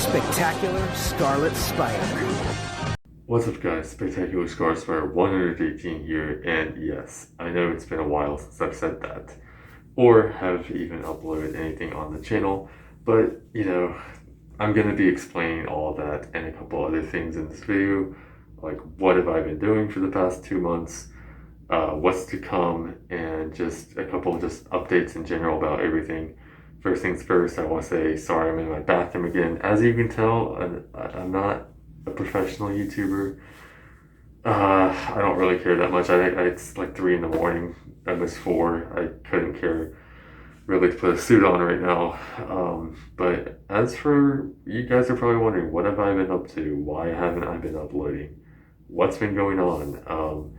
Spectacular Scarlet Spider. What's up guys, Spectacular Scarlet Spider 118 here, and yes, I know it's been a while since I've said that, or have even uploaded anything on the channel, but I'm going to be explaining all of that and a couple other things in this video, like what have I been doing for the past 2 months, what's to come, and just a couple of just updates in general about everything. First things first, I want to say sorry I'm in my bathroom again. As you can tell, I'm not a professional YouTuber. I don't really care that much. It's like 3 in the morning, almost 4. I couldn't care really to put a suit on right now. But as for, you guys are probably wondering, what have I been up to? Why haven't I been uploading? What's been going on?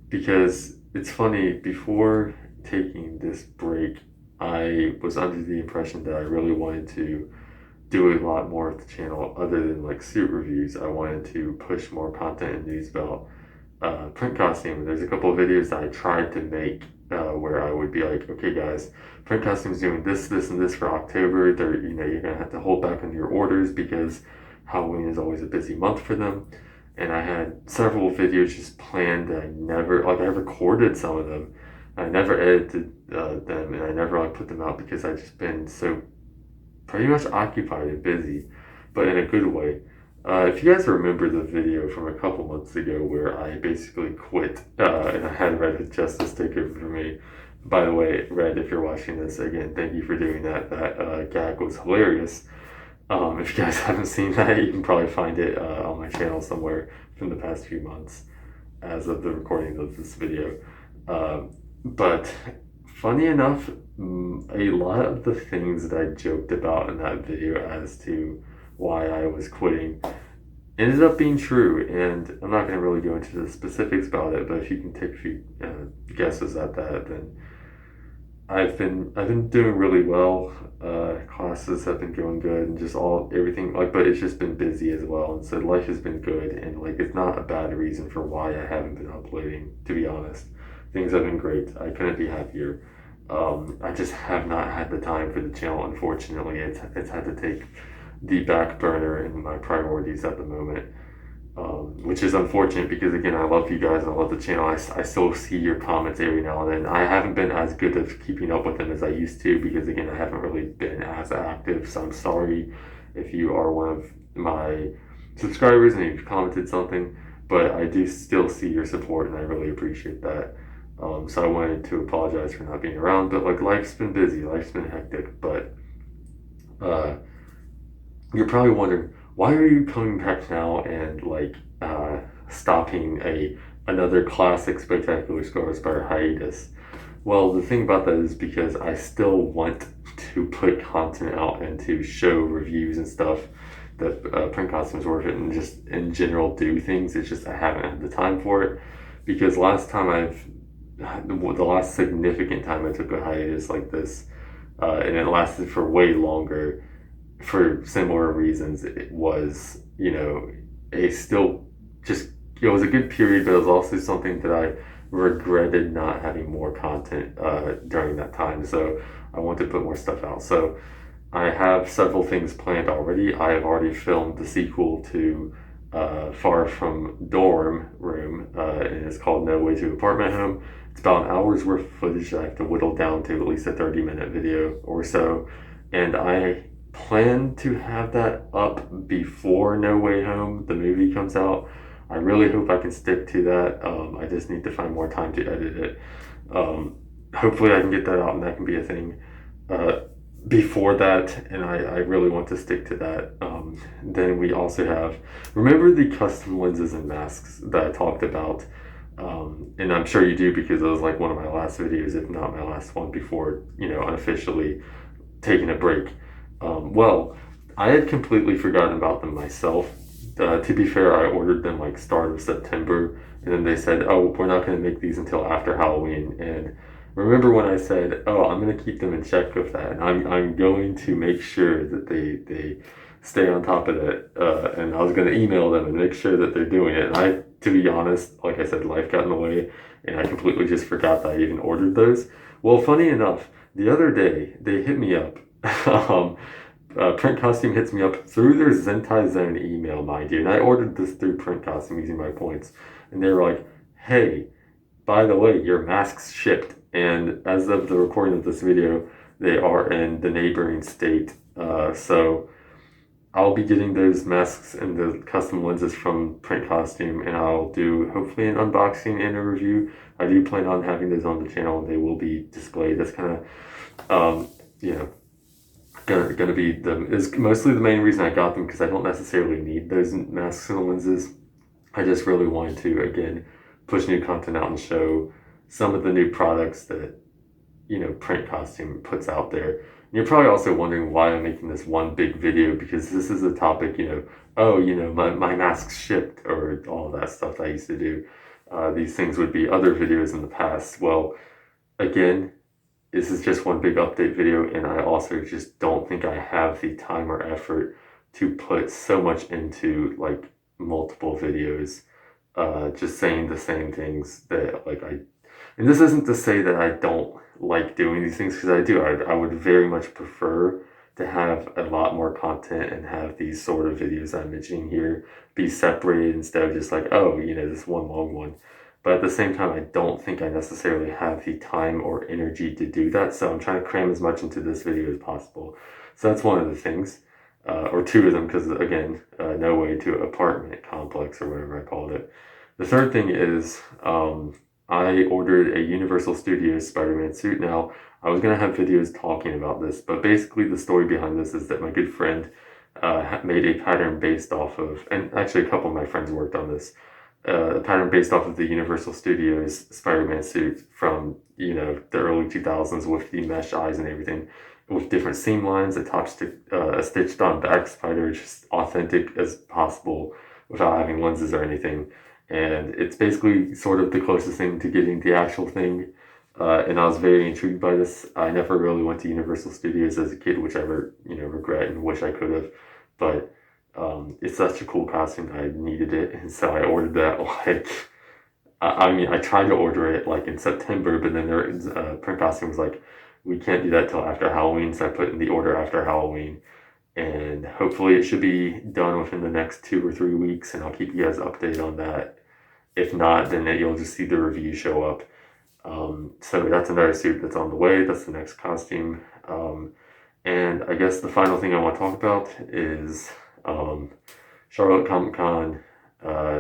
Because it's funny, before taking this break, I was under the impression that I really wanted to do a lot more of the channel other than like suit reviews. I wanted to push more content and news about print costume. There's a couple of videos that I tried to make where I would be like, okay guys, print costume's doing this, this, and this for October. You're gonna have to hold back on your orders because Halloween is always a busy month for them. And I had several videos just planned that I recorded some of them. I never edited them, and I never put them out because I've just been so pretty much occupied and busy, but in a good way. If you guys remember the video from a couple months ago where I basically quit and I had Red with Justice take over for me. By the way, Red, if you're watching this, again, thank you for doing that. That gag was hilarious. If you guys haven't seen that, you can probably find it on my channel somewhere from the past few months as of the recording of this video. But funny enough, a lot of the things that I joked about in that video as to why I was quitting ended up being true, and I'm not going to really go into the specifics about it, but if you can take a few guesses at that, then I've been doing really well. Classes have been going good, and just everything, but it's just been busy as well, and so life has been good, and it's not a bad reason for why I haven't been uploading, to be honest. Things have been great. I couldn't be happier. I just have not had the time for the channel, unfortunately. It's had to take the back burner in my priorities at the moment, which is unfortunate because, again, I love you guys and I love the channel. I still see your comments every now and then. I haven't been as good at keeping up with them as I used to because, again, I haven't really been as active, so I'm sorry if you are one of my subscribers and you've commented something, but I do still see your support and I really appreciate that. So I wanted to apologize for not being around, but life's been busy, life's been hectic, but you're probably wondering, why are you coming back now and stopping another classic Spectacular Scarlet Spider hiatus? Well, the thing about that is because I still want to put content out and to show reviews and stuff that print costumes worth it, and just in general do things. It's just I haven't had the time for it, because the last significant time I took a hiatus like this, and it lasted for way longer for similar reasons. It was, it was a good period, but it was also something that I regretted not having more content during that time. So I want to put more stuff out. So I have several things planned already. I have already filmed the sequel to Far From Dorm Room, and it's called No Way to Apartment Home. It's about an hour's worth of footage that I have to whittle down to at least a 30-minute video or so, and I plan to have that up before No Way Home, the movie, comes out. I really hope I can stick to that. I just need to find more time to edit it. Hopefully I can get that out and that can be a thing before that, and I really want to stick to that. Then we also have, remember the custom lenses and masks that I talked about? And I'm sure you do because it was one of my last videos, if not my last one before, unofficially taking a break. Well, I had completely forgotten about them myself. To be fair, I ordered them start of September, and then they said, oh, we're not going to make these until after Halloween. And remember when I said, oh, I'm going to keep them in check with that, and I'm going to make sure that they stay on top of it, and I was going to email them and make sure that they're doing it. And to be honest, like I said, life got in the way, and I completely just forgot that I even ordered those. Well, funny enough, the other day, they hit me up Print Costume hits me up through their Zentai Zone email, mind you, and I ordered this through Print Costume using my points, and they were like, hey, by the way, your masks shipped. And as of the recording of this video, they are in the neighboring state. So I'll be getting those masks and the custom lenses from Print Costume, and I'll do hopefully an unboxing and a review. I do plan on having those on the channel, and they will be displayed. That's kind of, gonna be is mostly the main reason I got them, because I don't necessarily need those masks and lenses. I just really wanted to, again, push new content out and show some of the new products that, Print Costume puts out there. And you're probably also wondering why I'm making this one big video, because this is a topic, my masks shipped, or all that stuff that I used to do. These things would be other videos in the past. Well, again, this is just one big update video, and I also just don't think I have the time or effort to put so much into like multiple videos, just saying the same things that and this isn't to say that I don't like doing these things, because I do. I would very much prefer to have a lot more content and have these sort of videos I'm mentioning here be separated instead of just like, this one long one. But at the same time, I don't think I necessarily have the time or energy to do that. So I'm trying to cram as much into this video as possible. So that's one of the things, or two of them, because again, no way to apartment complex or whatever I called it. The third thing is, I ordered a Universal Studios Spider-Man suit. Now, I was going to have videos talking about this, but basically the story behind this is that my good friend made a pattern based off of, and actually a couple of my friends worked on this, a pattern based off of the Universal Studios Spider-Man suit from, the early 2000s, with the mesh eyes and everything, with different seam lines, a stitched on back spider, just authentic as possible without having lenses or anything. And it's basically sort of the closest thing to getting the actual thing. And I was very intrigued by this. I never really went to Universal Studios as a kid, which I regret and wish I could have. But it's such a cool costume that I needed it, and so I ordered that. I tried to order it in September, but then Print Costume was like, we can't do that till after Halloween, so I put in the order after Halloween, and hopefully it should be done within the next 2 or 3 weeks, and I'll keep you guys updated on that. If not, then you'll just see the review show up. So that's another suit that's on the way. That's the next costume. And I guess the final thing I want to talk about is Charlotte Comic Con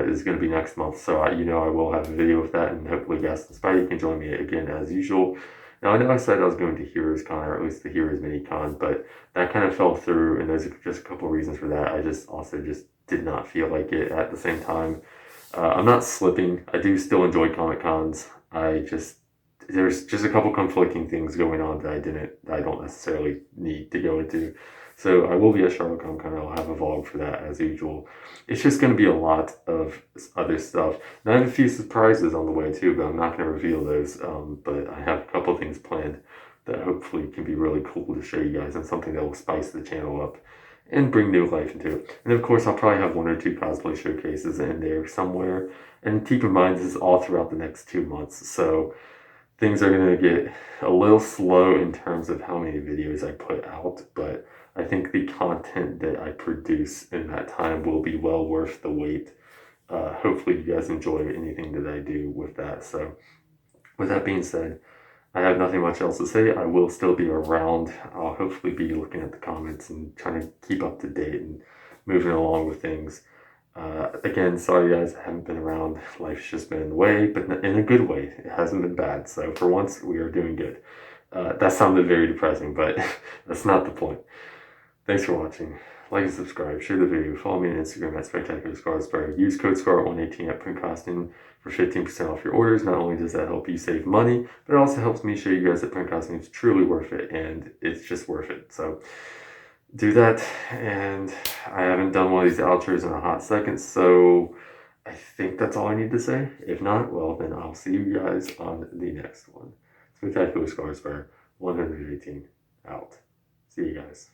is going to be next month. So I will have a video of that, and hopefully Gaston Spidey can join me again as usual. Now, I know I said I was going to Heroes Con, or at least the Heroes Mini Con, but that kind of fell through, and there's just a couple of reasons for that. I just did not feel like it at the same time. I'm not slipping. I do still enjoy Comic Cons. There's just a couple conflicting things going on that I don't necessarily need to go into. So I will be at Charlotte Comic Con. I'll have a vlog for that as usual. It's just going to be a lot of other stuff. And I have a few surprises on the way too, but I'm not going to reveal those. But I have a couple things planned that hopefully can be really cool to show you guys, and something that will spice the channel up and bring new life into it. And of course, I'll probably have 1 or 2 cosplay showcases in there somewhere. And keep in mind, this is all throughout the next 2 months. So things are going to get a little slow in terms of how many videos I put out, but I think the content that I produce in that time will be well worth the wait. Hopefully you guys enjoy anything that I do with that. So with that being said, I have nothing much else to say. I will still be around. I'll hopefully be looking at the comments and trying to keep up to date and moving along with things. Again, sorry guys, I haven't been around. Life's just been in the way, but in a good way. It hasn't been bad. So for once, we are doing good. That sounded very depressing, but that's not the point. Thanks for watching. Like and subscribe, share the video, follow me on Instagram at spectacular_scar. Use code SCAR118 at Print Costume for 15% off your orders. Not only does that help you save money, but it also helps me show you guys that Print Costume is truly worth it, and it's just worth it. So do that, and I haven't done one of these outros in a hot second, so I think that's all I need to say. If not, well, then I'll see you guys on the next one. Spectacular Scars for 118 out. See you guys.